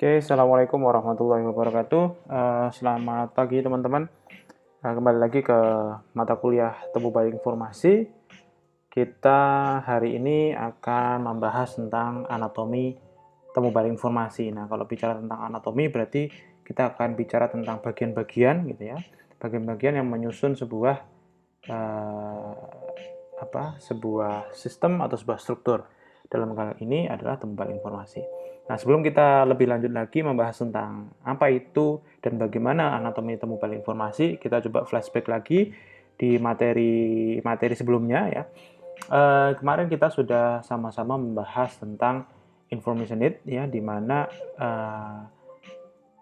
Oke, assalamualaikum warahmatullahi wabarakatuh. Selamat pagi teman-teman. Kembali lagi ke mata kuliah Temu Balik Informasi. Kita hari ini akan membahas tentang anatomi temu balik informasi. Nah, kalau bicara tentang anatomi berarti kita akan bicara tentang bagian-bagian gitu ya. Bagian-bagian yang menyusun sebuah sebuah sistem atau sebuah struktur. Dalam hal ini adalah temu balik informasi. Nah, sebelum kita lebih lanjut lagi membahas tentang apa itu dan bagaimana anatomi temu balik informasi, kita coba flashback lagi di materi sebelumnya ya. Kemarin kita sudah sama-sama membahas tentang information need ya, di mana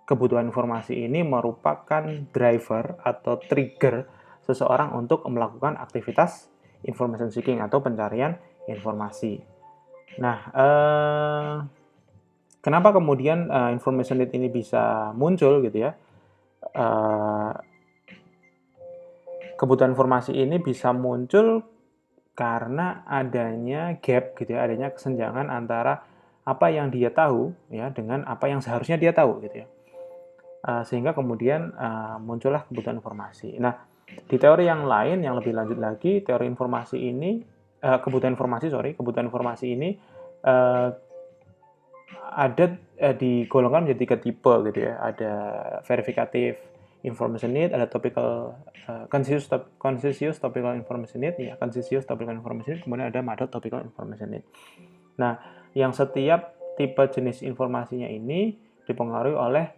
kebutuhan informasi ini merupakan driver atau trigger seseorang untuk melakukan aktivitas information seeking atau pencarian informasi. Nah, kenapa kemudian information need ini bisa muncul gitu ya? Kebutuhan informasi ini bisa muncul karena adanya gap gitu ya, adanya kesenjangan antara apa yang dia tahu ya dengan apa yang seharusnya dia tahu gitu ya. Sehingga kemudian muncullah kebutuhan informasi. Nah, di teori yang lain yang lebih lanjut lagi, teori informasi ini kebutuhan informasi ini ada digolongkan menjadi 3 tipe gitu ya. Ada verifikatif information need, ada topical conscious topical information need ya, conscious topical information need, kemudian ada mild topical information need. Nah, yang setiap tipe jenis informasinya ini dipengaruhi oleh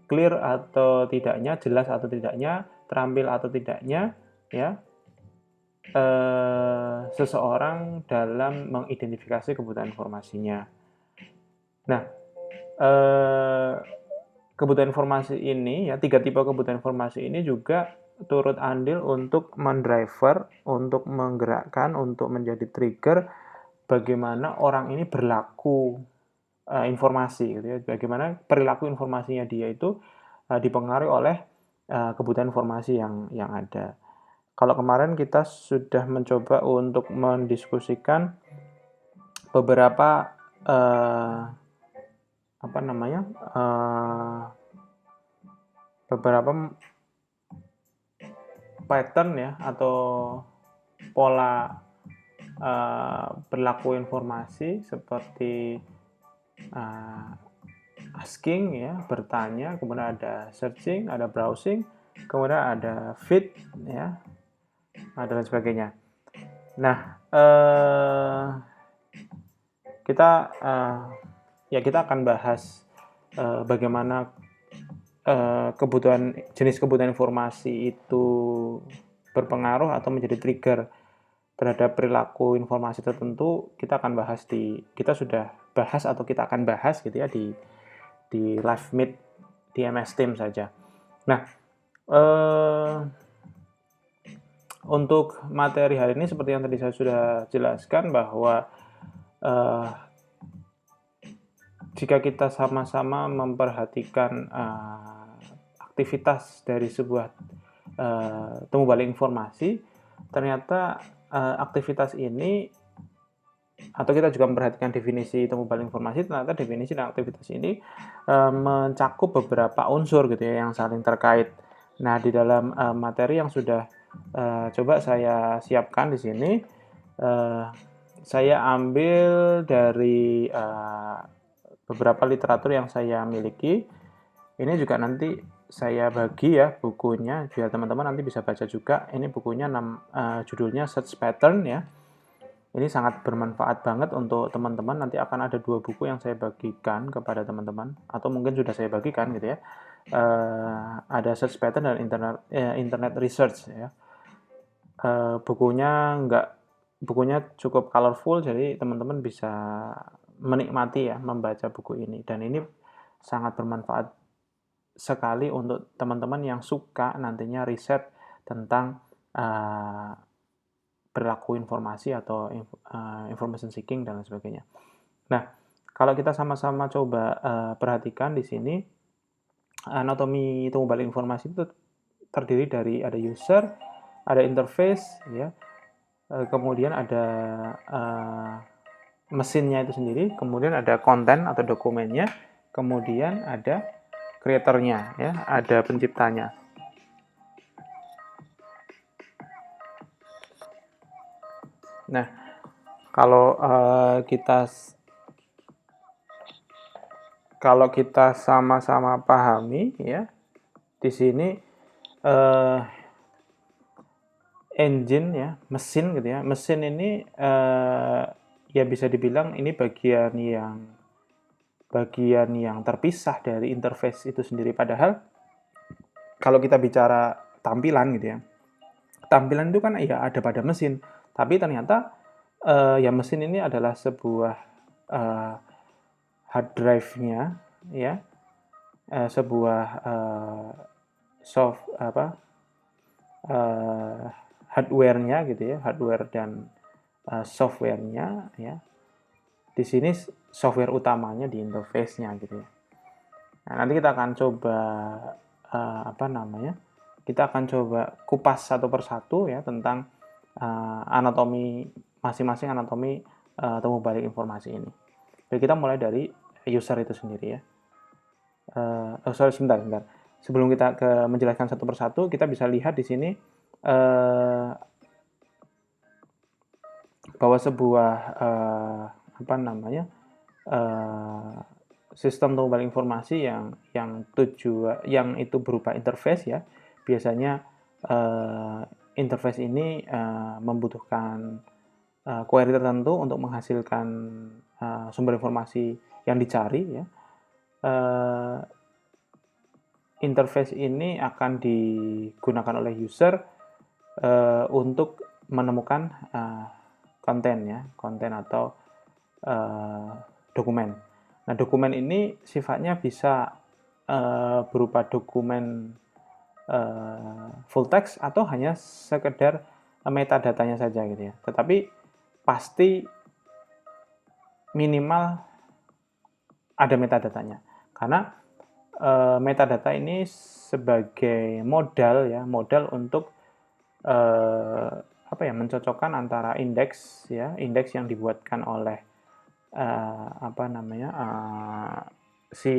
clear atau tidaknya, jelas atau tidaknya, terampil atau tidaknya ya seseorang dalam mengidentifikasi kebutuhan informasinya. Nah, kebutuhan informasi ini ya, 3 tipe kebutuhan informasi ini juga turut andil untuk mendriver, untuk menggerakkan, untuk menjadi trigger bagaimana orang ini berlaku informasi gitu ya. Bagaimana perilaku informasinya dia itu dipengaruhi oleh kebutuhan informasi yang ada. Kalau kemarin kita sudah mencoba untuk mendiskusikan beberapa beberapa pattern ya atau pola berlaku informasi seperti asking ya, bertanya, kemudian ada searching, ada browsing, kemudian ada feed ya, dan sebagainya. Nah, kita akan bahas bagaimana jenis kebutuhan informasi itu berpengaruh atau menjadi trigger terhadap perilaku informasi tertentu. Kita sudah bahas atau kita akan bahas gitu ya di live meet di MS Teams saja. Nah, untuk materi hari ini seperti yang tadi saya sudah jelaskan bahwa jika kita sama-sama memperhatikan aktivitas dari sebuah temu balik informasi, ternyata aktivitas ini, atau kita juga memperhatikan definisi temu balik informasi, ternyata definisi dan aktivitas ini mencakup beberapa unsur gitu ya yang saling terkait. Nah, di dalam materi yang sudah coba saya siapkan di sini, saya ambil dari beberapa literatur yang saya miliki. Ini juga nanti saya bagi ya bukunya biar teman-teman nanti bisa baca juga. Ini bukunya judulnya Search Pattern ya. Ini sangat bermanfaat banget untuk teman-teman. Nanti akan ada 2 buku yang saya bagikan kepada teman-teman, atau mungkin sudah saya bagikan gitu ya. Ada Search Pattern dan Internet Research ya. Bukunya cukup colorful, jadi teman-teman bisa menikmati ya membaca buku ini, dan ini sangat bermanfaat sekali untuk teman-teman yang suka nantinya riset tentang perilaku informasi atau information seeking dan lain sebagainya. Nah, kalau kita sama-sama coba perhatikan di sini, anatomi temu balik informasi itu terdiri dari ada user, ada interface ya, kemudian ada mesinnya itu sendiri, kemudian ada konten atau dokumennya, kemudian ada creator-nya ya, ada penciptanya. Nah, kalau kita sama-sama pahami ya, di sini engine ya, mesin gitu ya. Mesin ini ya bisa dibilang ini bagian yang terpisah dari interface itu sendiri. Padahal kalau kita bicara tampilan gitu ya, tampilan itu kan ya ada pada mesin, tapi ternyata ya mesin ini adalah sebuah hard drive-nya ya, sebuah hardware-nya gitu ya, hardware dan software-nya ya. Di sini software utamanya di interface-nya gitu ya. Nah, nanti kita akan coba kita akan coba kupas satu persatu ya tentang anatomi masing-masing anatomi temu balik informasi ini. Jadi kita mulai dari user itu sendiri ya. Sebentar. Sebelum kita menjelaskan satu persatu, kita bisa lihat di sini bahwa sebuah sistem temu balik informasi yang itu berupa interface ya. Biasanya interface ini membutuhkan query tertentu untuk menghasilkan sumber informasi yang dicari ya. Interface ini akan digunakan oleh user untuk menemukan konten atau dokumen. Nah, dokumen ini sifatnya bisa berupa dokumen full text atau hanya sekedar metadatanya saja gitu ya. Tetapi pasti minimal ada metadatanya, karena metadata ini sebagai modal untuk mencocokkan antara indeks yang dibuatkan oleh si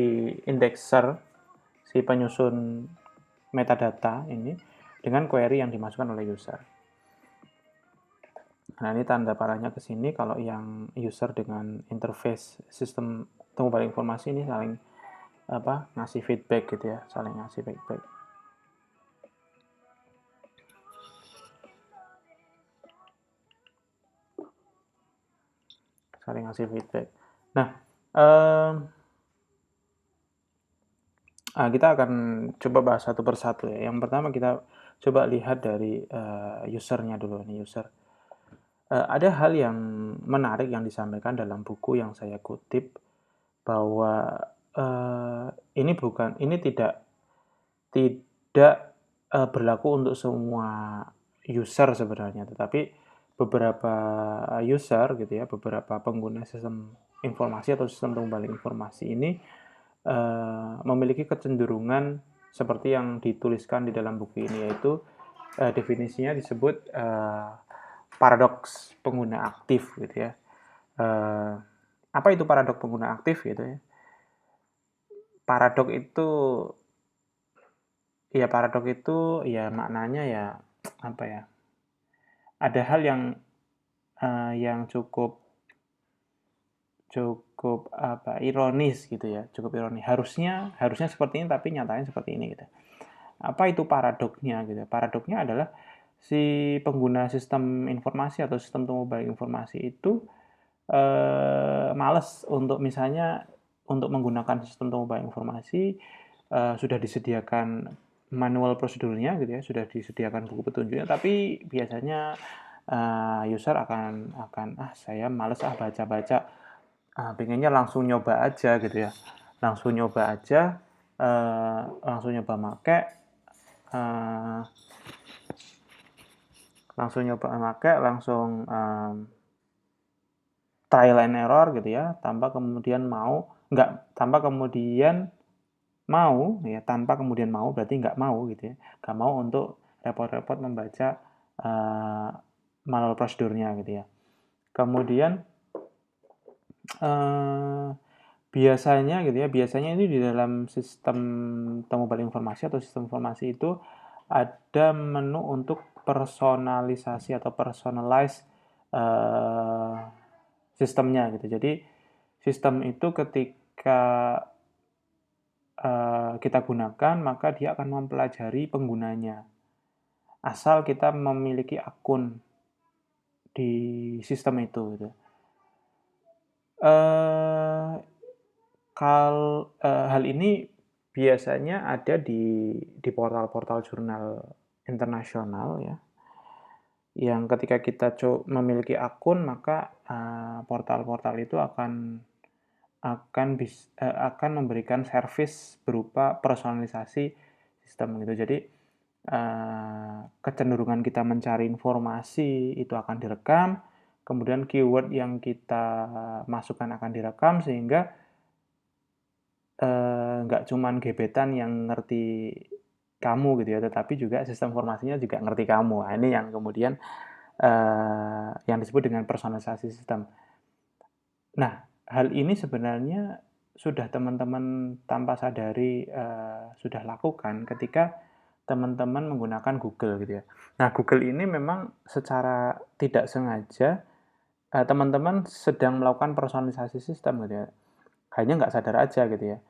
indexer, si penyusun metadata ini dengan query yang dimasukkan oleh user. Nah, ini tanda panahnya ke sini kalau yang user dengan interface sistem temu balik informasi ini saling ngasih feedback gitu ya, saling ngasih feedback. Nah, kita akan coba bahas satu persatu ya. Yang pertama kita coba lihat dari usernya dulu nih, user. Ada hal yang menarik yang disampaikan dalam buku yang saya kutip, bahwa ini tidak berlaku untuk semua user sebenarnya, tetapi beberapa user gitu ya, beberapa pengguna sistem informasi atau sistem temu balik informasi ini memiliki kecenderungan seperti yang dituliskan di dalam buku ini, yaitu definisinya disebut paradoks pengguna aktif gitu ya. Apa itu paradoks pengguna aktif gitu ya? Paradoks itu maknanya ya apa ya? Ada hal yang cukup ironis gitu ya, cukup ironis. Harusnya seperti ini tapi nyatanya seperti ini gitu. Apa itu paradoksnya gitu? Paradoksnya adalah si pengguna sistem informasi atau sistem temu balik informasi itu males untuk misalnya untuk menggunakan sistem temu balik informasi, sudah disediakan manual prosedurnya gitu ya, sudah disediakan buku petunjuknya, tapi biasanya user akan saya males baca-baca, pengennya langsung nyoba aja gitu ya, langsung nyoba make, langsung trial and error gitu ya, tanpa kemudian mau berarti nggak mau gitu ya, nggak mau untuk repot-repot membaca manual prosedurnya gitu ya. Kemudian Biasanya gitu ya, biasanya ini di dalam sistem temu balik informasi atau sistem informasi itu ada menu untuk personalisasi atau personalize eh, sistemnya gitu. Jadi sistem itu ketika kita gunakan maka dia akan mempelajari penggunanya. Asal kita memiliki akun di sistem itu gitu. Eh hal ini biasanya ada di portal-portal jurnal internasional ya, yang ketika kita memiliki akun maka portal-portal itu akan memberikan service berupa personalisasi sistem gitu. Jadi kecenderungan kita mencari informasi itu akan direkam, kemudian keyword yang kita masukkan akan direkam sehingga nggak cuman gebetan yang ngerti kamu gitu ya, tetapi juga sistem informasinya juga ngerti kamu. Nah, ini yang kemudian yang disebut dengan personalisasi sistem. Nah, hal ini sebenarnya sudah teman-teman tanpa sadari sudah lakukan ketika teman-teman menggunakan Google gitu ya. Nah, Google ini memang secara tidak sengaja teman-teman sedang melakukan personalisasi sistem gitu ya. Hanya nggak sadar aja gitu ya.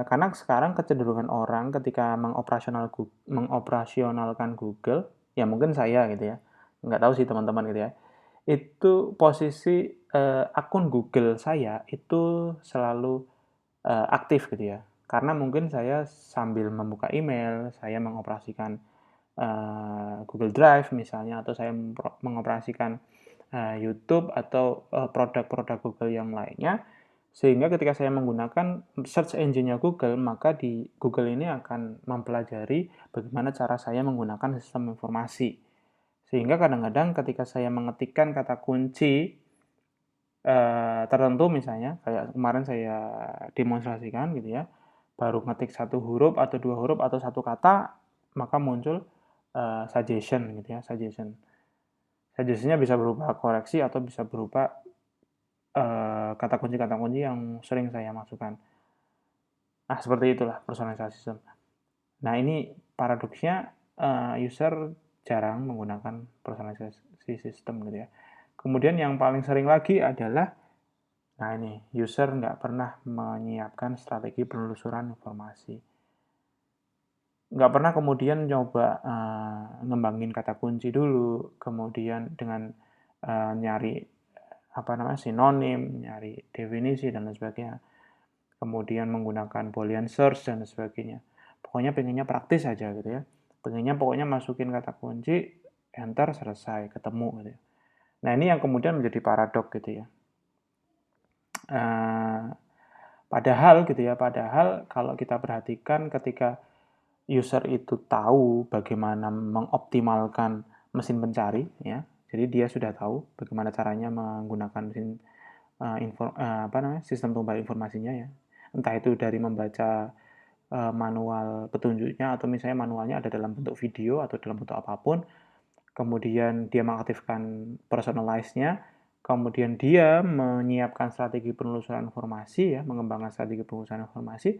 Karena sekarang kecenderungan orang ketika mengoperasionalkan Google, ya mungkin saya gitu ya, nggak tahu sih teman-teman gitu ya, itu posisi akun Google saya itu selalu aktif gitu ya. Karena mungkin saya sambil membuka email, saya mengoperasikan Google Drive misalnya, atau saya mengoperasikan YouTube atau produk-produk Google yang lainnya, sehingga ketika saya menggunakan search engine-nya Google, maka di Google ini akan mempelajari bagaimana cara saya menggunakan sistem informasi. Sehingga kadang-kadang ketika saya mengetikkan kata kunci tertentu misalnya, kayak kemarin saya demonstrasikan gitu ya, baru ngetik satu huruf atau dua huruf atau satu kata, maka muncul suggestion gitu ya, suggestion. Suggestionnya bisa berupa koreksi atau bisa berupa kata kunci yang sering saya masukkan. Nah, seperti itulah personalisasi sistem. Nah, ini paradoksnya user jarang menggunakan personalisasi sistem gitu ya. Kemudian yang paling sering lagi adalah, nah ini, user nggak pernah menyiapkan strategi penelusuran informasi. Nggak pernah kemudian nyoba ngembangin kata kunci dulu, kemudian dengan nyari sinonim, nyari definisi dan lain sebagainya. Kemudian menggunakan Boolean search dan sebagainya. Pokoknya pengennya praktis aja gitu ya. Pengennya pokoknya masukin kata kunci, enter, selesai, ketemu gitu ya. Nah, ini yang kemudian menjadi paradok gitu ya. Padahal gitu ya, padahal kalau kita perhatikan ketika user itu tahu bagaimana mengoptimalkan mesin pencari ya. Jadi dia sudah tahu bagaimana caranya menggunakan mesin sistem tumbuh informasinya ya. Entah itu dari membaca manual petunjuknya atau misalnya manualnya ada dalam bentuk video atau dalam bentuk apapun, kemudian dia mengaktifkan personalize-nya, kemudian dia menyiapkan strategi penelusuran informasi ya, mengembangkan strategi penelusuran informasi,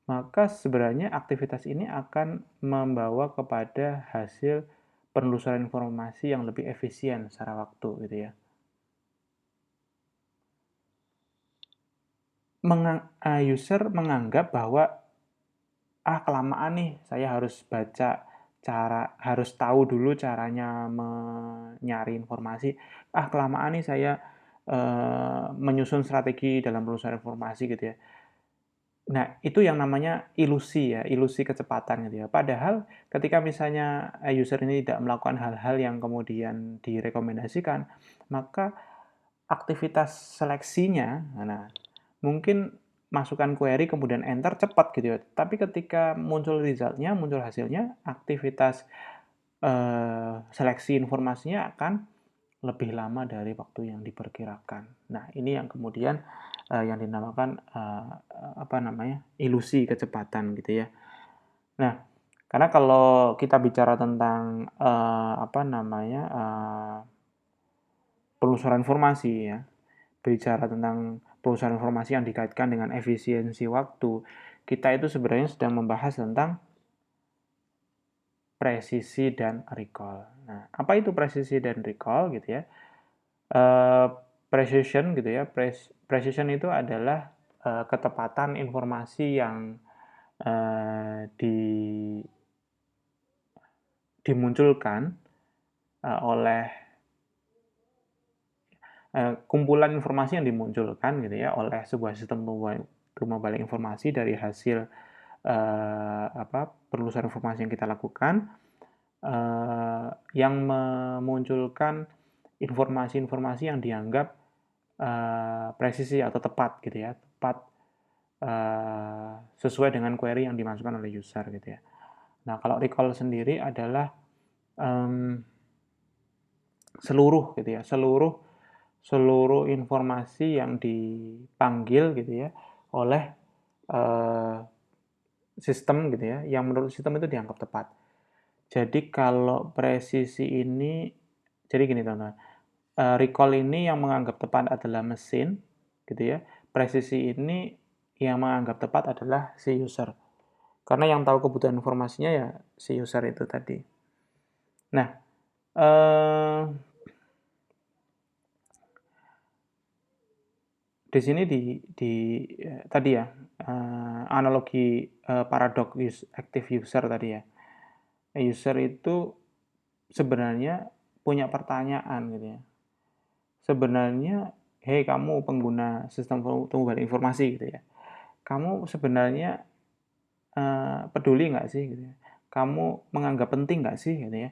maka sebenarnya aktivitas ini akan membawa kepada hasil penelusuran informasi yang lebih efisien secara waktu gitu ya. User menganggap bahwa kelamaan nih, saya harus tahu dulu caranya nyari informasi. Kelamaan nih saya menyusun strategi dalam penelusuran informasi gitu ya. Nah, itu yang namanya ilusi ya, ilusi kecepatan gitu ya. Padahal ketika misalnya user ini tidak melakukan hal-hal yang kemudian direkomendasikan, maka aktivitas seleksinya, nah mungkin masukkan query kemudian enter cepat gitu ya. Tapi ketika muncul resultnya, muncul hasilnya, aktivitas seleksi informasinya akan lebih lama dari waktu yang diperkirakan. Nah, ini yang kemudian yang dinamakan ilusi kecepatan gitu ya. Nah, karena kalau kita bicara tentang penelusuran informasi ya, bicara tentang perusahaan informasi yang dikaitkan dengan efisiensi waktu, kita itu sebenarnya sedang membahas tentang presisi dan recall. Nah, apa itu presisi dan recall gitu ya? Precision gitu ya. Precision itu adalah ketepatan informasi yang dimunculkan oleh kumpulan informasi yang dimunculkan gitu ya oleh sebuah sistem tumbuh balik informasi dari hasil penelusuran informasi yang kita lakukan yang memunculkan informasi-informasi yang dianggap presisi atau tepat gitu ya, tepat sesuai dengan query yang dimasukkan oleh user gitu ya. Nah, kalau recall sendiri adalah seluruh gitu ya, seluruh informasi yang dipanggil gitu ya oleh sistem gitu ya, yang menurut sistem itu dianggap tepat. Jadi kalau presisi ini, jadi gini teman-teman, recall ini yang menganggap tepat adalah mesin gitu ya, presisi ini yang menganggap tepat adalah si user. Karena yang tahu kebutuhan informasinya ya si user itu tadi. Nah, di sini tadi ya analogi paradox active user tadi ya. User itu sebenarnya punya pertanyaan gitu ya. Sebenarnya, hei kamu pengguna sistem tumbuh balik informasi gitu ya. Kamu sebenarnya peduli nggak sih gitu ya? Kamu menganggap penting nggak sih gitu ya?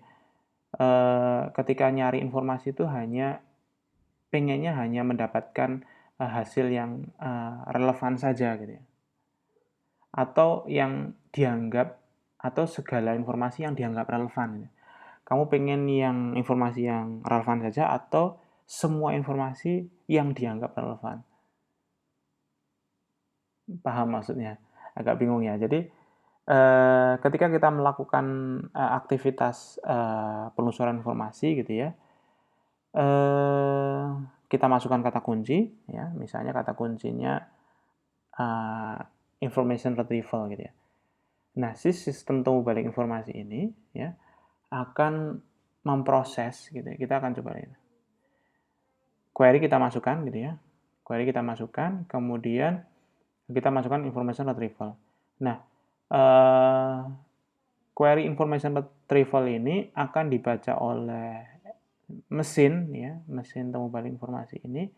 Ketika nyari informasi itu pengennya hanya mendapatkan hasil yang relevan saja gitu ya. Atau yang dianggap atau segala informasi yang dianggap relevan gitu. Kamu pengen yang informasi yang relevan saja atau semua informasi yang dianggap relevan. Paham maksudnya? Agak bingung ya. Jadi ketika kita melakukan aktivitas penelusuran informasi gitu ya, kita masukkan kata kunci, ya, misalnya kata kuncinya information retrieval gitu ya. Nah, si sistem tumbuh balik informasi ini ya akan memproses gitu ya. Kita akan coba lihat. Query kita masukkan gitu ya. Query kita masukkan, kemudian kita masukkan information retrieval. Nah, query information retrieval ini akan dibaca oleh mesin ya, mesin tumbuh balik informasi ini.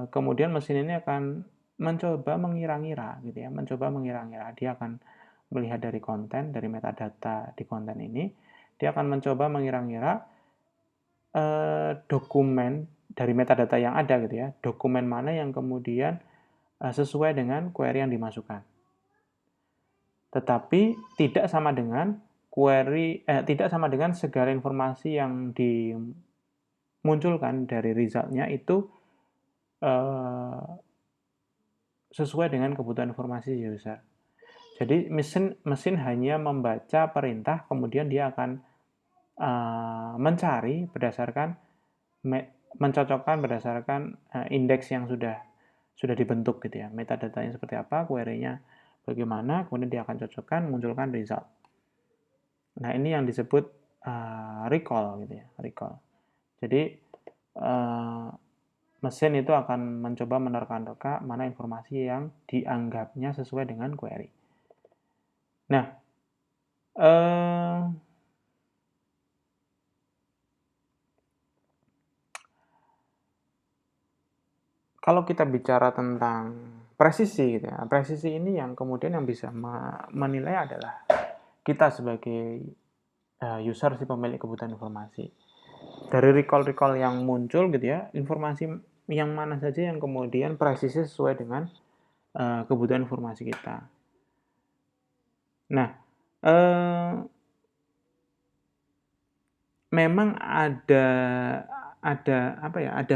Kemudian mesin ini akan mencoba mengira-ngira gitu ya, mencoba mengira-ngira. Dia akan melihat dari konten, dari metadata di konten ini, dia akan mencoba mengira-ngira dokumen dari metadata yang ada gitu ya, dokumen mana yang kemudian sesuai dengan query yang dimasukkan. Tetapi tidak sama dengan tidak sama dengan segala informasi yang dimunculkan dari resultnya itu sesuai dengan kebutuhan informasi user. Jadi mesin hanya membaca perintah, kemudian dia akan mencari berdasarkan mencocokkan berdasarkan indeks yang sudah dibentuk gitu ya. Metadatanya seperti apa, query-nya bagaimana, kemudian dia akan cocokkan, munculkan result. Nah, ini yang disebut recall gitu ya, recall. Jadi mesin itu akan mencoba menerka-nerka mana informasi yang dianggapnya sesuai dengan query. Nah, kalau kita bicara tentang presisi gitu ya, presisi ini yang kemudian yang bisa menilai adalah kita sebagai user si pemilik kebutuhan informasi. Dari recall-recall yang muncul gitu ya, informasi yang mana saja yang kemudian presisi sesuai dengan kebutuhan informasi kita. Nah, memang ada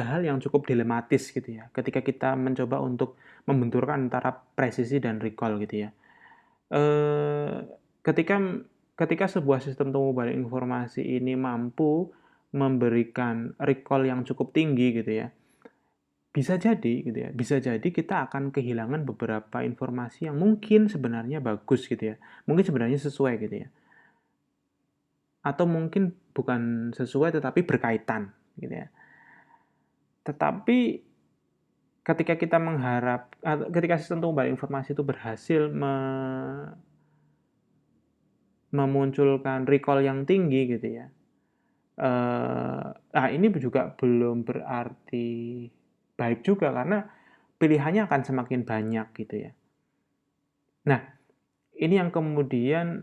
hal yang cukup dilematis gitu ya, ketika kita mencoba untuk membenturkan antara presisi dan recall gitu ya. Ketika sebuah sistem tumbuh balik informasi ini mampu memberikan recall yang cukup tinggi gitu ya, bisa jadi gitu ya, bisa jadi kita akan kehilangan beberapa informasi yang mungkin sebenarnya bagus gitu ya, mungkin sebenarnya sesuai gitu ya, atau mungkin bukan sesuai tetapi berkaitan gitu ya. Tetapi ketika kita ketika sistem tumbuh balik informasi itu berhasil memunculkan recall yang tinggi gitu ya. Ini juga belum berarti baik juga karena pilihannya akan semakin banyak gitu ya. Nah, ini yang kemudian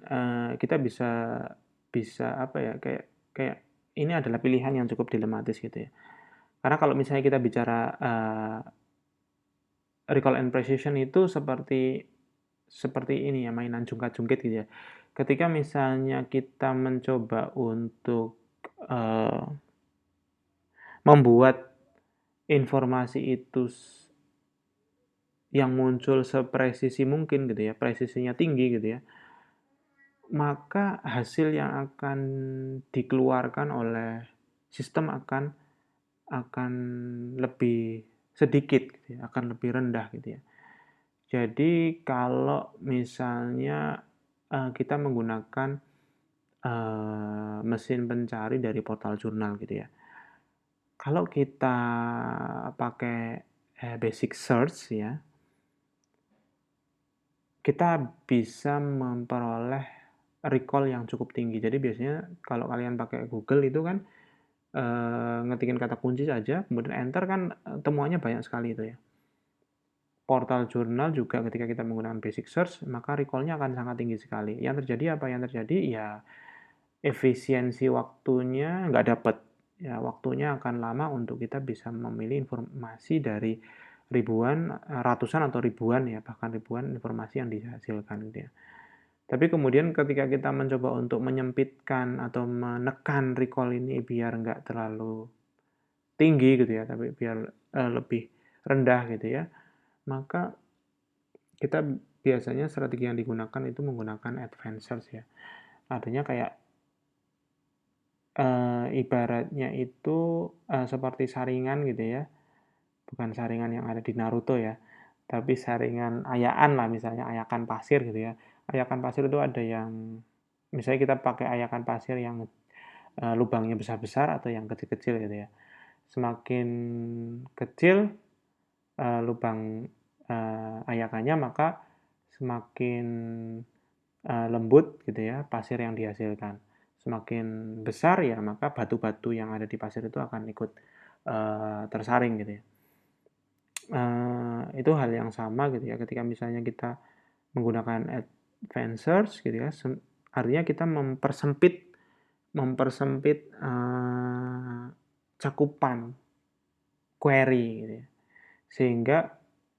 kita bisa bisa apa ya kayak kayak ini adalah pilihan yang cukup dilematis gitu ya. Karena kalau misalnya kita bicara recall and precision itu seperti ini ya, mainan jungkat-jungkit gitu ya. Ketika misalnya kita mencoba untuk membuat informasi itu yang muncul sepresisi mungkin gitu ya, presisinya tinggi gitu ya, maka hasil yang akan dikeluarkan oleh sistem akan lebih sedikit gitu ya, akan lebih rendah gitu ya. Jadi kalau misalnya kita menggunakan mesin pencari dari portal jurnal gitu ya. Kalau kita pakai basic search ya, kita bisa memperoleh recall yang cukup tinggi. Jadi biasanya kalau kalian pakai Google itu kan ngetikin kata kunci saja, kemudian enter kan temuannya banyak sekali itu ya. Portal jurnal juga ketika kita menggunakan basic search, maka recall-nya akan sangat tinggi sekali. Yang terjadi apa? Yang terjadi ya efisiensi waktunya nggak dapat. Ya, waktunya akan lama untuk kita bisa memilih informasi dari ratusan atau ribuan ya, bahkan ribuan informasi yang dihasilkan gitu ya. Tapi kemudian ketika kita mencoba untuk menyempitkan atau menekan recall ini biar nggak terlalu tinggi gitu ya, tapi biar lebih rendah gitu ya, maka kita biasanya strategi yang digunakan itu menggunakan advanced search ya. Artinya kayak ibaratnya itu seperti saringan gitu ya, bukan saringan yang ada di Naruto ya, tapi saringan ayaan lah misalnya, ayakan pasir gitu ya. Ayakan pasir itu ada yang, misalnya kita pakai ayakan pasir yang lubangnya besar-besar atau yang kecil-kecil gitu ya. Semakin kecil lubang ayakannya, maka semakin lembut gitu ya pasir yang dihasilkan. Semakin besar ya maka batu-batu yang ada di pasir itu akan ikut tersaring gitu ya. Itu hal yang sama gitu ya ketika misalnya kita menggunakan advanced search gitu ya, artinya kita mempersempit cakupan query gitu ya. Sehingga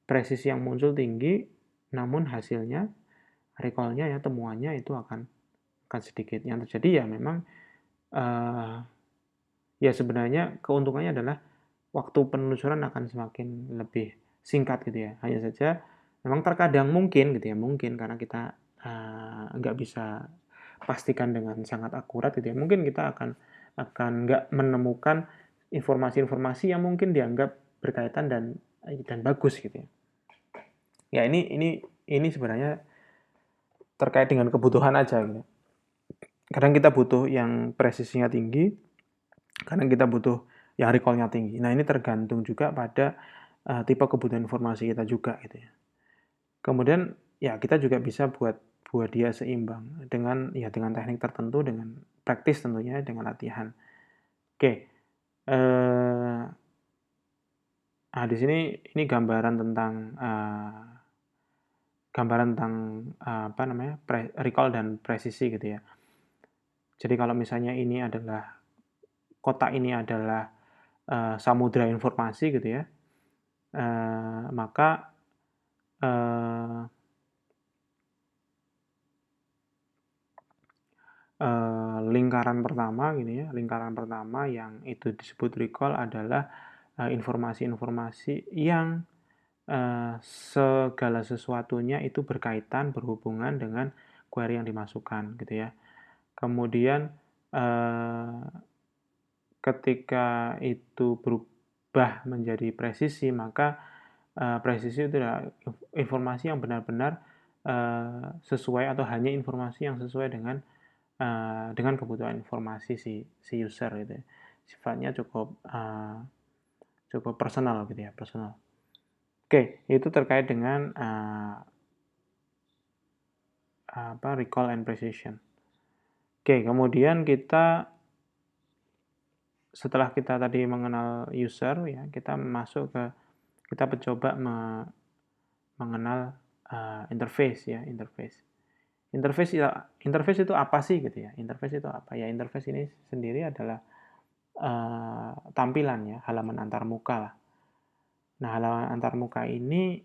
presisi yang muncul tinggi, namun hasilnya, recall-nya ya, temuannya itu akan sedikit. Yang terjadi ya memang ya sebenarnya keuntungannya adalah waktu penelusuran akan semakin lebih singkat gitu ya. Hanya saja memang terkadang mungkin gitu ya, mungkin karena kita nggak bisa pastikan dengan sangat akurat gitu ya. Mungkin kita akan nggak menemukan informasi-informasi yang mungkin dianggap berkaitan dan bagus gitu ya. Ya ini sebenarnya terkait dengan kebutuhan aja gitu. Kadang kita butuh yang presisinya tinggi, kadang kita butuh yang recall-nya tinggi. Nah, ini tergantung juga pada tipe kebutuhan informasi kita juga gitu ya. Kemudian ya kita juga bisa buat dia seimbang dengan teknik tertentu, dengan praktis tentunya, dengan latihan. Oke. Di sini ini gambaran tentang apa namanya? Recall dan presisi gitu ya. Jadi kalau misalnya ini adalah kotak ini adalah samudra informasi gitu ya, maka lingkaran pertama gini ya, lingkaran pertama yang itu disebut recall adalah informasi-informasi yang segala sesuatunya itu berkaitan, berhubungan dengan query yang dimasukkan gitu ya. Kemudian ketika itu dirubah menjadi presisi, maka presisi itu adalah informasi yang benar-benar sesuai atau hanya informasi yang sesuai dengan kebutuhan informasi si user gitu ya. Sifatnya cukup personal gitu ya, personal. Oke, itu terkait dengan recall and precision. Oke, kemudian setelah kita tadi mengenal user ya, kita mencoba mengenal interface ya, interface. Interface itu apa sih gitu ya? Interface itu apa? Ya, interface ini sendiri adalah tampilan ya, halaman antarmuka lah. Nah, halaman antarmuka ini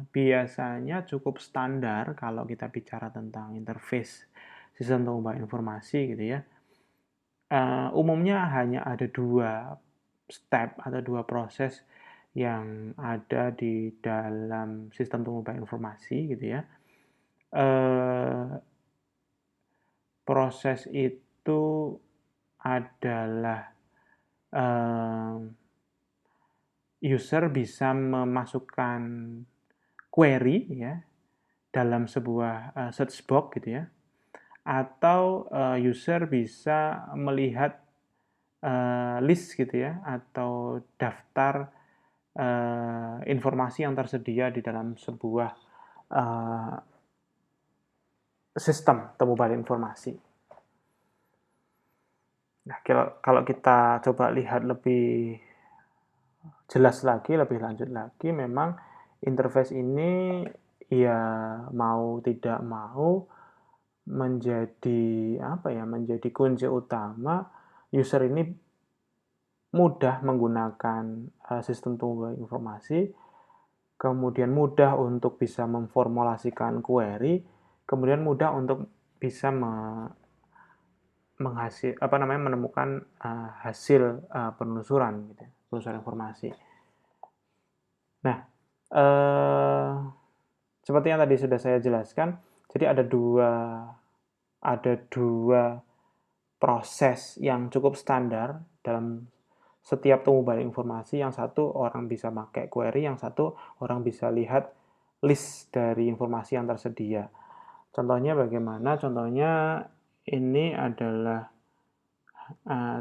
biasanya cukup standar kalau kita bicara tentang interface sistem pengumpulan informasi gitu ya. Umumnya hanya ada 2 step atau 2 proses yang ada di dalam sistem pengumpulan informasi gitu ya. Proses itu adalah user bisa memasukkan query ya dalam sebuah search box gitu ya, atau user bisa melihat list gitu ya, atau daftar informasi yang tersedia di dalam sebuah sistem pengumpulan informasi. Nah, kalau kita coba lihat lebih jelas lagi, lebih lanjut lagi, memang interface ini ya mau tidak mau menjadi kunci utama user ini mudah menggunakan sistem pengumpulan informasi, kemudian mudah untuk bisa memformulasikan query, kemudian mudah untuk bisa menemukan hasil penelusuran gitu, penelusuran informasi. Nah, seperti yang tadi sudah saya jelaskan, jadi ada dua proses yang cukup standar dalam setiap pengumpulan informasi. Yang satu orang bisa pakai query, yang satu orang bisa lihat list dari informasi yang tersedia. Contohnya bagaimana? Contohnya ini adalah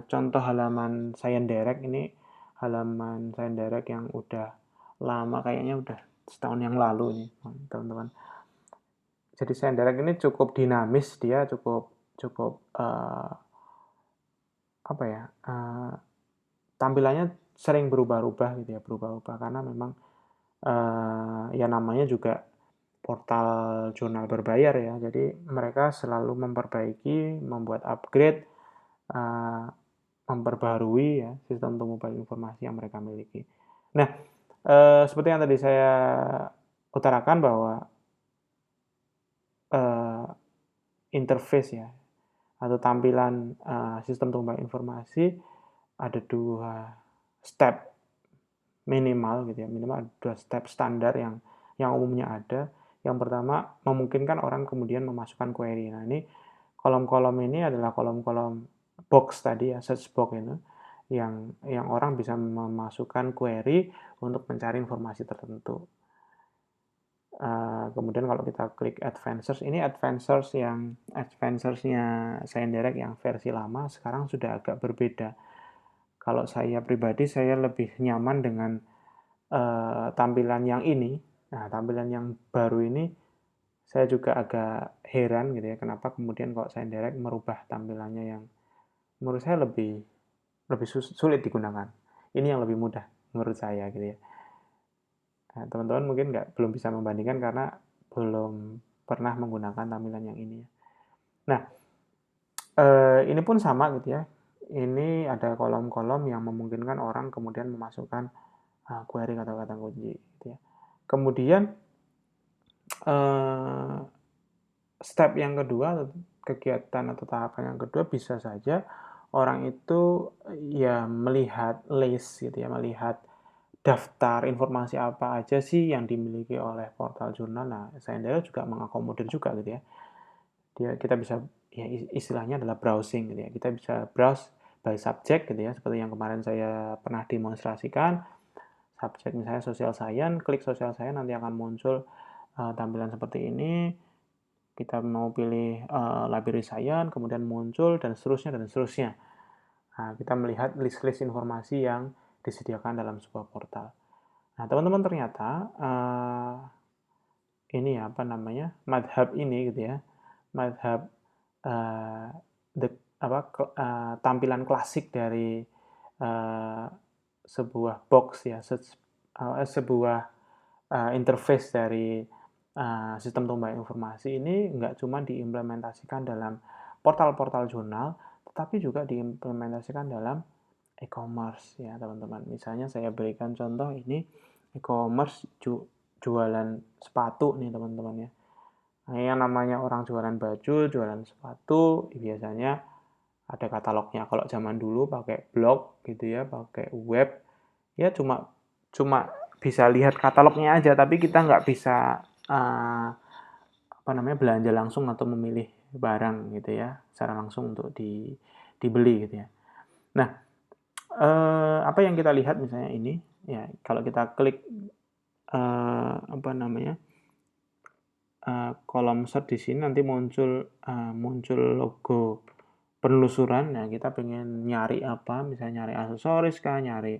contoh halaman ScienDirect. Ini halaman ScienDirect yang udah lama, kayaknya udah setahun yang lalu nih teman-teman. Jadi ScienDirect ini cukup dinamis, dia cukup tampilannya sering berubah-ubah gitu ya, berubah-ubah karena memang ya namanya juga portal jurnal berbayar ya, jadi mereka selalu memperbaiki, membuat upgrade, memperbarui ya sistem pengumpulan informasi yang mereka miliki. Nah, seperti yang tadi saya utarakan bahwa interface ya atau tampilan sistem pengumpulan informasi ada 2 step minimal gitu ya, minimal ada 2 step standar yang umumnya ada. Yang pertama, memungkinkan orang kemudian memasukkan query. Nah, ini kolom-kolom ini adalah kolom-kolom box tadi ya, search box itu, yang orang bisa memasukkan query untuk mencari informasi tertentu. Kemudian kalau kita klik advanced, ini advanced-nya ScienDirect yang versi lama sekarang sudah agak berbeda. Kalau saya pribadi, saya lebih nyaman dengan tampilan yang ini. Nah, tampilan yang baru ini saya juga agak heran gitu ya, kenapa kemudian kok ScienDirect merubah tampilannya yang menurut saya lebih sulit digunakan. Ini yang lebih mudah menurut saya gitu ya. Nah, teman-teman mungkin belum bisa membandingkan karena belum pernah menggunakan tampilan yang ini. Nah, ini pun sama gitu ya. Ini ada kolom-kolom yang memungkinkan orang kemudian memasukkan query kata-kata kunci gitu ya. Kemudian step yang kedua, kegiatan atau tahapan yang kedua, bisa saja orang itu ya melihat list gitu ya, melihat daftar informasi apa aja sih yang dimiliki oleh portal jurnal. Nah, ScienDirect juga mengakomodir juga gitu ya. Kita bisa, ya istilahnya adalah browsing gitu ya. Kita bisa browse by subject gitu ya, seperti yang kemarin saya pernah demonstrasikan. Subjek misalnya social science, klik social science nanti akan muncul tampilan seperti ini. Kita mau pilih library science, kemudian muncul dan seterusnya dan seterusnya. Nah, kita melihat list-list informasi yang disediakan dalam sebuah portal. Nah, teman-teman ternyata ini ya, apa namanya, madhab ini gitu ya, madhab tampilan klasik dari sebuah box ya, sebuah interface dari sistem tumbuhan informasi ini nggak cuma diimplementasikan dalam portal-portal jurnal, tetapi juga diimplementasikan dalam e-commerce ya teman-teman. Misalnya saya berikan contoh ini e-commerce jualan sepatu nih teman-teman ya. Nah, yang namanya orang jualan baju, jualan sepatu, biasanya ada katalognya. Kalau zaman dulu pakai blog gitu ya, pakai web, ya cuma bisa lihat katalognya aja, tapi kita nggak bisa belanja langsung atau memilih barang gitu ya, secara langsung untuk dibeli gitu ya. Nah, apa yang kita lihat misalnya ini, ya kalau kita klik kolom search di sini nanti muncul logo penelusuran. Nah, kita pengen nyari apa, misalnya nyari aksesoris kah, nyari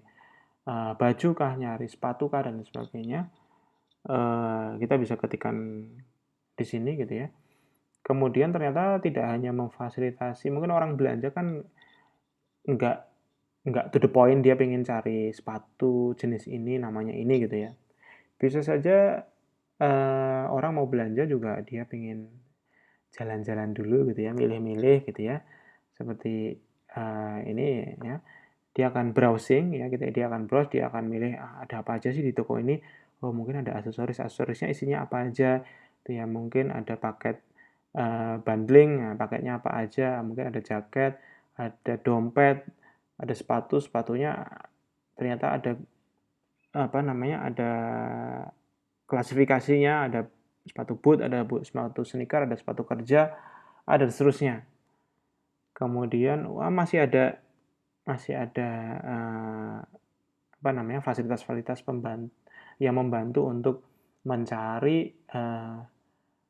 baju kah, nyari sepatu kah, dan sebagainya. Kita bisa ketikkan di sini gitu ya. Kemudian ternyata tidak hanya memfasilitasi, mungkin orang belanja kan nggak to the point, dia pengen cari sepatu jenis ini, namanya ini gitu ya. Bisa saja orang mau belanja juga dia pengen jalan-jalan dulu gitu ya, milih-milih gitu ya. Seperti ini ya, dia akan browsing ya, dia akan browse, dia akan milih ada apa aja sih di toko ini. Oh, mungkin ada aksesorisnya isinya apa aja. Itu ya, mungkin ada paket bundling, nah, paketnya apa aja. Mungkin ada jaket, ada dompet, ada sepatunya ternyata ada ada klasifikasinya, ada sepatu boot, ada sepatu sneaker, ada sepatu kerja, ada seterusnya. Kemudian masih ada fasilitas-fasilitas yang membantu untuk mencari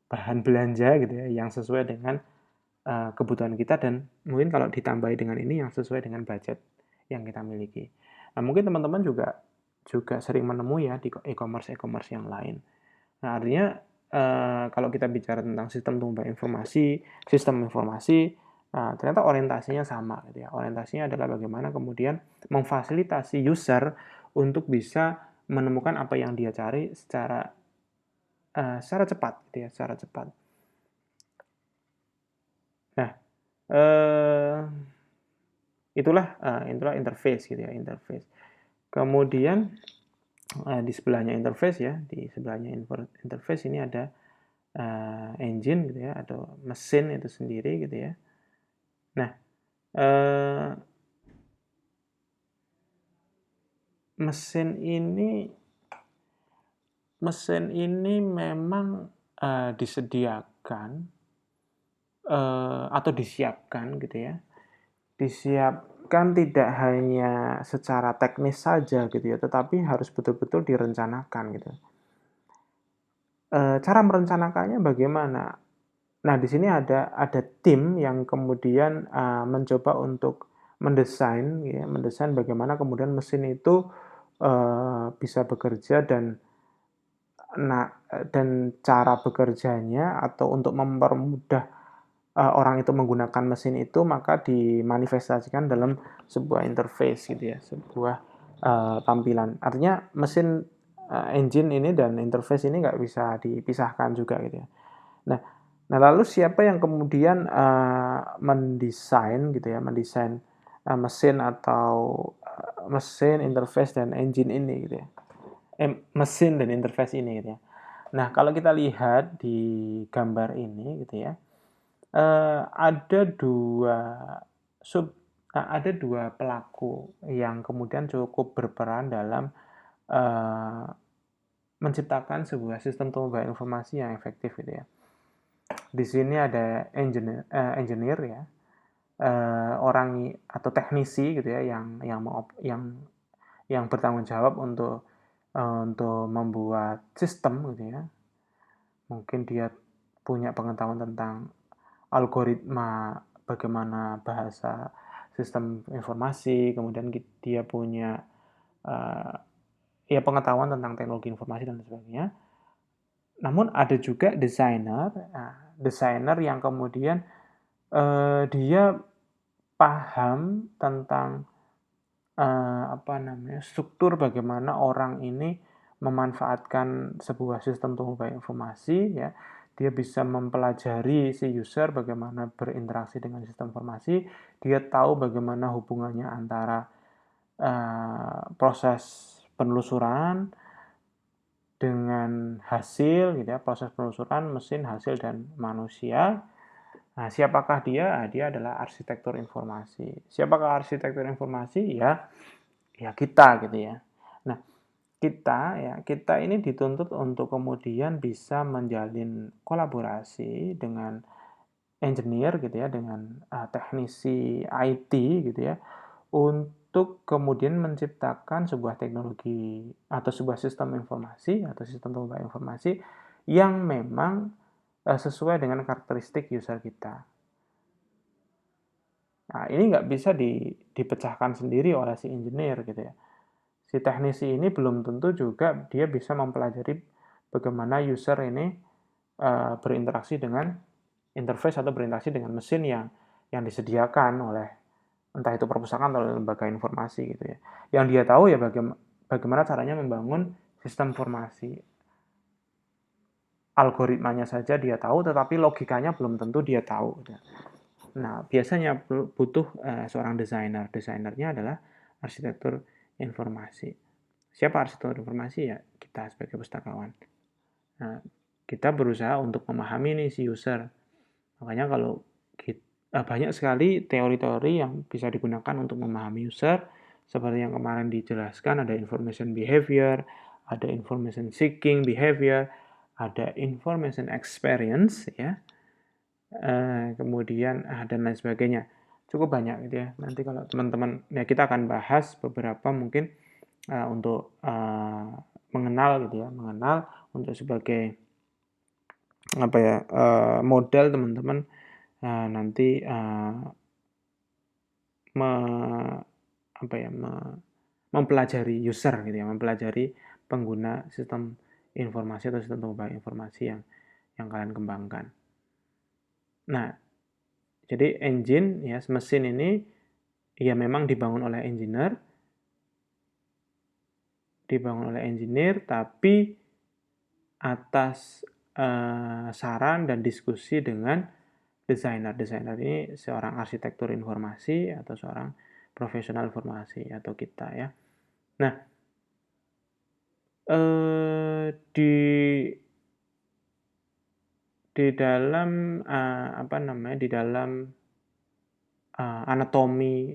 bahan belanja gitu ya, yang sesuai dengan kebutuhan kita, dan mungkin kalau ditambahi dengan ini yang sesuai dengan budget yang kita miliki. Nah, mungkin teman-teman juga sering menemui ya di e-commerce yang lain. Nah, artinya kalau kita bicara tentang sistem informasi, ternyata orientasinya sama gitu ya. Orientasinya adalah bagaimana kemudian memfasilitasi user untuk bisa menemukan apa yang dia cari secara cepat gitu ya, secara cepat. Nah, itulah interface gitu ya, interface. Kemudian di sebelahnya interface ya, di sebelahnya interface ini ada engine gitu ya, atau mesin itu sendiri gitu ya. Nah, mesin ini memang disediakan atau disiapkan gitu ya. Disiapkan tidak hanya secara teknis saja gitu ya, tetapi harus betul-betul direncanakan gitu. Cara merencanakannya bagaimana? Nah, di sini ada tim yang kemudian mencoba untuk mendesain bagaimana kemudian mesin itu bisa bekerja, dan cara bekerjanya atau untuk mempermudah orang itu menggunakan mesin itu, maka dimanifestasikan dalam sebuah interface gitu ya, sebuah tampilan. Artinya mesin, engine ini dan interface ini nggak bisa dipisahkan juga gitu ya. Nah lalu siapa yang kemudian mendesain gitu ya, mesin atau mesin, interface, dan engine ini gitu ya. Mesin dan interface ini gitu ya. Nah, kalau kita lihat di gambar ini gitu ya, ada dua pelaku yang kemudian cukup berperan dalam menciptakan sebuah sistem pengumpulan informasi yang efektif gitu ya. Di sini ada engineer ya, orang atau teknisi gitu ya yang bertanggung jawab untuk membuat sistem gitu ya. Mungkin dia punya pengetahuan tentang algoritma, bagaimana bahasa sistem informasi, kemudian dia punya uh, ya pengetahuan tentang teknologi informasi dan sebagainya. Namun ada juga desainer, desainer yang kemudian dia paham tentang struktur bagaimana orang ini memanfaatkan sebuah sistem tumbuh informasi ya. Dia bisa mempelajari si user bagaimana berinteraksi dengan sistem informasi, dia tahu bagaimana hubungannya antara proses penelusuran dengan hasil gitu ya, proses penelusuran mesin, hasil dan manusia. Nah, siapakah dia? Dia adalah arsitektur informasi. Siapakah arsitektur informasi? Ya kita gitu ya. Nah, kita ini dituntut untuk kemudian bisa menjalin kolaborasi dengan engineer gitu ya, dengan teknisi IT gitu ya, untuk kemudian menciptakan sebuah teknologi atau sebuah sistem informasi atau sistem pengumpulan informasi yang memang sesuai dengan karakteristik user kita. Nah, ini nggak bisa dipecahkan sendiri oleh si engineer gitu ya. Si teknisi ini belum tentu juga dia bisa mempelajari bagaimana user ini berinteraksi dengan interface atau berinteraksi dengan mesin yang disediakan oleh entah itu perpustakaan atau lembaga informasi gitu ya. Yang dia tahu ya bagaimana caranya membangun sistem informasi. Algoritmanya saja dia tahu, tetapi logikanya belum tentu dia tahu. Nah, biasanya butuh seorang desainer. Desainernya adalah arsitektur informasi. Siapa arsitektur informasi? Ya kita sebagai pustakawan. Nah, kita berusaha untuk memahami nih si user. Makanya kalau banyak sekali teori-teori yang bisa digunakan untuk memahami user, seperti yang kemarin dijelaskan, ada information behavior, ada information seeking behavior, ada information experience ya, kemudian dan lain sebagainya. Cukup banyak gitu ya. Nanti kalau teman-teman ya kita akan bahas beberapa mungkin untuk mengenal gitu ya, mengenal untuk sebagai model teman-teman nanti mempelajari user gitu ya, mempelajari pengguna sistem informasi atau sistem pengumpulan informasi yang kalian kembangkan. Nah, jadi engine ya, mesin ini ya memang dibangun oleh engineer tapi atas saran dan diskusi dengan desainer. Desainer ini seorang arsitektur informasi atau seorang profesional informasi atau kita ya. Nah, di dalam di dalam anatomi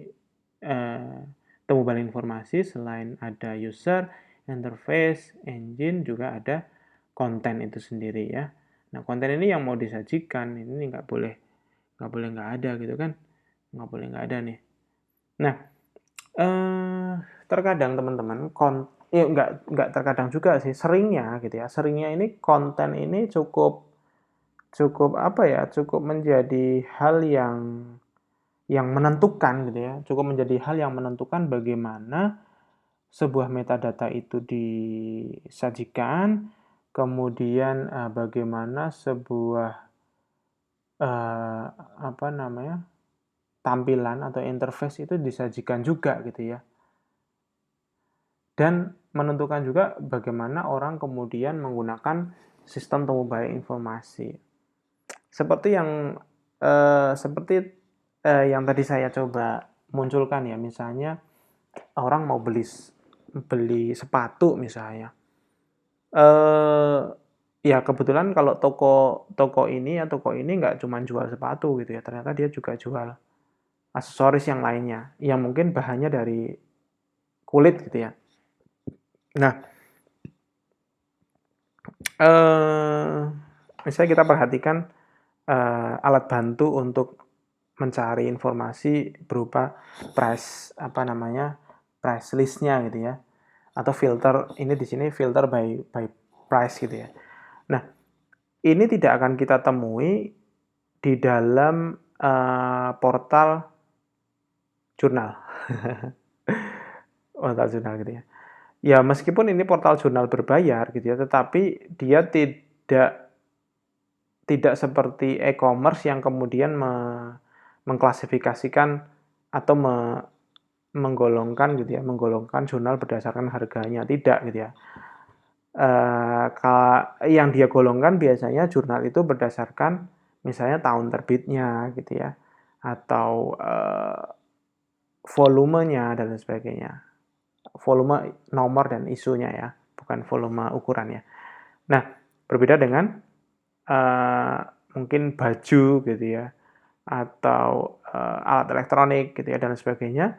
temu balik informasi, selain ada user, interface, engine, juga ada konten itu sendiri ya. Nah, konten ini yang mau disajikan ini nggak boleh nggak ada gitu kan, nggak boleh nggak ada nih. Nah, terkadang teman-teman nggak terkadang juga sih, seringnya gitu ya, seringnya ini konten ini cukup menjadi hal yang menentukan gitu ya, cukup menjadi hal yang menentukan bagaimana sebuah metadata itu disajikan, kemudian bagaimana sebuah tampilan atau interface itu disajikan juga gitu ya. Dan menentukan juga bagaimana orang kemudian menggunakan sistem temu balik informasi. Seperti yang tadi saya coba munculkan ya, misalnya orang mau beli sepatu misalnya. Ya kebetulan kalau toko ini nggak cuma jual sepatu gitu ya, ternyata dia juga jual aksesoris yang lainnya, yang mungkin bahannya dari kulit gitu ya. Nah, misalnya kita perhatikan alat bantu untuk mencari informasi berupa price list-nya gitu ya, atau filter, ini di sini filter by price gitu ya. Nah, ini tidak akan kita temui di dalam portal jurnal. Portal jurnal gitu ya. Ya, meskipun ini portal jurnal berbayar gitu ya, tetapi dia tidak seperti e-commerce yang kemudian mengklasifikasikan atau menggolongkan gitu ya, menggolongkan jurnal berdasarkan harganya, tidak gitu ya. Yang dia golongkan biasanya jurnal itu berdasarkan misalnya tahun terbitnya gitu ya, atau volumenya dan lain sebagainya. Volume nomor dan isunya ya, bukan volume ukurannya. Nah, berbeda dengan mungkin baju gitu ya, atau alat elektronik gitu ya dan sebagainya,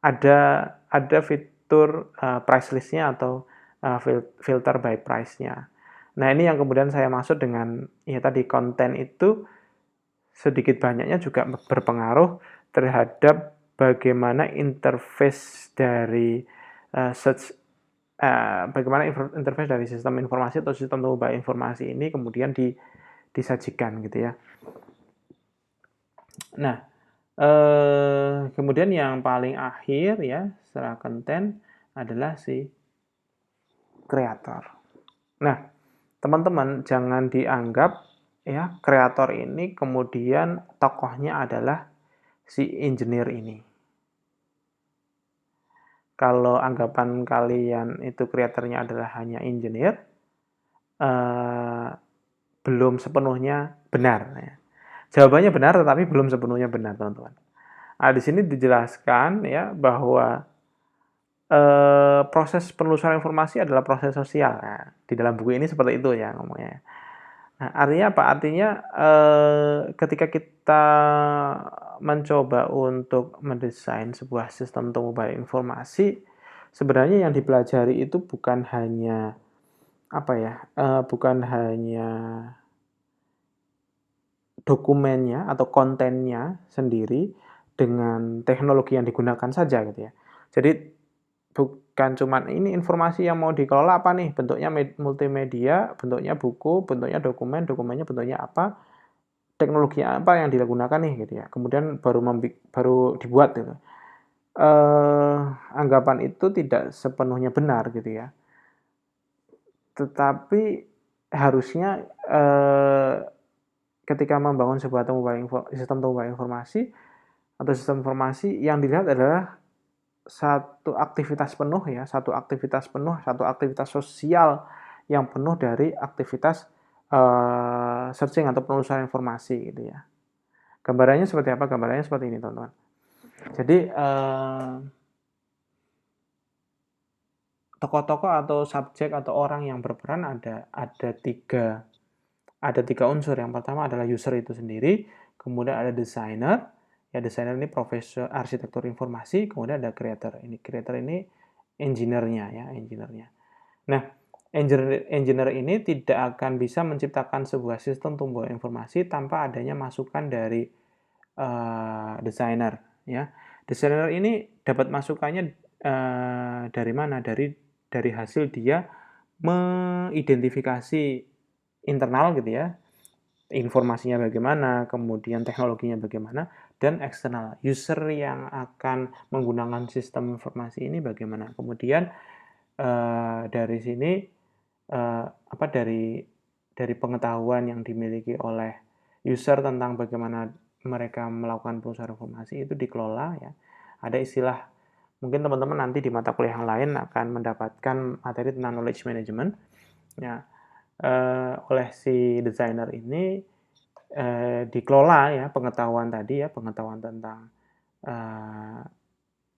ada fitur price list-nya atau filter by price-nya. Nah, ini yang kemudian saya maksud dengan ya tadi, konten itu sedikit banyaknya juga berpengaruh terhadap bagaimana interface dari bagaimana interface dari sistem informasi atau sistem pengubah informasi ini kemudian disajikan gitu ya. Nah, kemudian yang paling akhir ya setelah konten adalah si kreator. Nah, teman-teman jangan dianggap ya kreator ini kemudian tokohnya adalah si engineer ini. Kalau anggapan kalian itu kreatornya adalah hanya engineer, belum sepenuhnya benar. Ya. Jawabannya benar, tetapi belum sepenuhnya benar, teman-teman. Nah, di sini dijelaskan ya bahwa proses penelusuran informasi adalah proses sosial. Nah, di dalam buku ini seperti itu ya ngomongnya. Nah, artinya apa? Artinya ketika kita mencoba untuk mendesain sebuah sistem pengumpulan informasi, sebenarnya yang dipelajari itu bukan hanya bukan hanya dokumennya atau kontennya sendiri dengan teknologi yang digunakan saja gitu ya. Jadi bukan cuma ini informasi yang mau dikelola apa nih, bentuknya multimedia, bentuknya buku, bentuknya dokumen, dokumennya bentuknya apa, teknologi apa yang digunakan nih gitu ya. Kemudian baru dibuat gitu. Anggapan itu tidak sepenuhnya benar gitu ya. Tetapi harusnya ketika membangun sebuah sistem pengumpulan informasi atau sistem informasi yang dilihat adalah satu aktivitas penuh ya, satu aktivitas sosial yang penuh dari aktivitas searching atau penelusuran informasi gitu ya. Gambarannya seperti apa? Gambarannya seperti ini, teman-teman. Jadi tokoh-tokoh atau subjek atau orang yang berperan ada tiga unsur. Yang pertama adalah user itu sendiri, kemudian ada desainer. Ya, desainer ini profesor arsitektur informasi, kemudian ada creator. Creator ini engineer-nya ya, engineer-nya. Nah, engineer ini tidak akan bisa menciptakan sebuah sistem pengumpulan informasi tanpa adanya masukan dari desainer ya. Desainer ini dapat masukannya dari mana? Dari hasil dia mengidentifikasi internal gitu ya, informasinya bagaimana, kemudian teknologinya bagaimana, dan eksternal, user yang akan menggunakan sistem informasi ini bagaimana. Kemudian dari sini dari pengetahuan yang dimiliki oleh user tentang bagaimana mereka melakukan penelusuran informasi itu dikelola ya. Ada istilah, mungkin teman-teman nanti di mata kuliah yang lain akan mendapatkan materi tentang knowledge management ya. Oleh si desainer ini dikelola ya pengetahuan tadi ya, pengetahuan tentang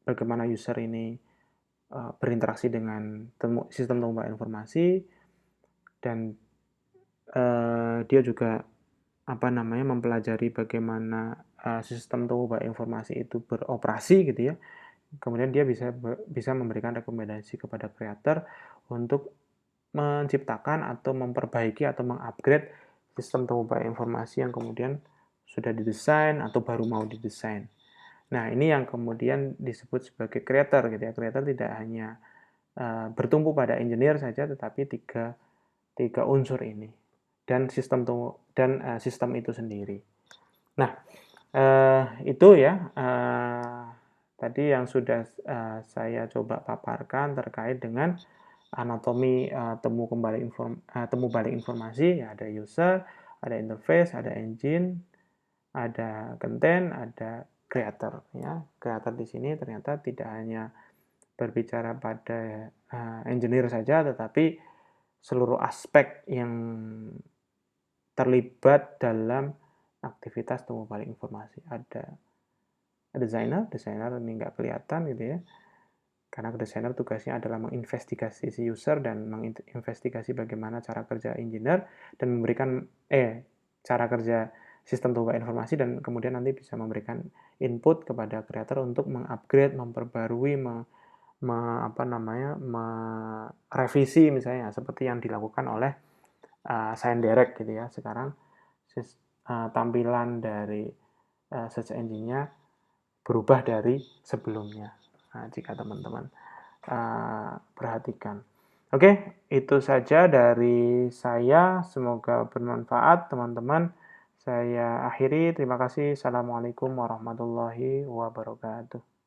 bagaimana user ini berinteraksi dengan sistem pengumpulan informasi, dan dia juga mempelajari bagaimana sistem pengumpulan informasi itu beroperasi gitu ya. Kemudian dia bisa memberikan rekomendasi kepada kreator untuk menciptakan atau memperbaiki atau mengupgrade sistem pengumpulan informasi yang kemudian sudah didesain atau baru mau didesain. Nah, ini yang kemudian disebut sebagai creator gitu ya. Creator tidak hanya bertumpu pada engineer saja, tetapi tiga unsur ini dan sistem itu sendiri. Nah, itu ya tadi yang sudah saya coba paparkan terkait dengan anatomi temu balik informasi. Ya, ada user, ada interface, ada engine, ada content, ada creator. Ya, creator di sini ternyata tidak hanya berbicara pada engineer saja, tetapi seluruh aspek yang terlibat dalam aktivitas temu balik informasi. Ada desainer ini nggak kelihatan gitu ya, karena desainer tugasnya adalah menginvestigasi si user dan menginvestigasi bagaimana cara kerja engineer dan memberikan cara kerja sistem temu balik informasi, dan kemudian nanti bisa memberikan input kepada creator untuk mengupgrade, memperbarui, merevisi misalnya seperti yang dilakukan oleh ScienDirect gitu ya. Sekarang tampilan dari search engine-nya berubah dari sebelumnya. Nah, jika teman-teman perhatikan. Oke, itu saja dari saya. Semoga bermanfaat, teman-teman. Saya akhiri. Terima kasih. Assalamualaikum warahmatullahi wabarakatuh.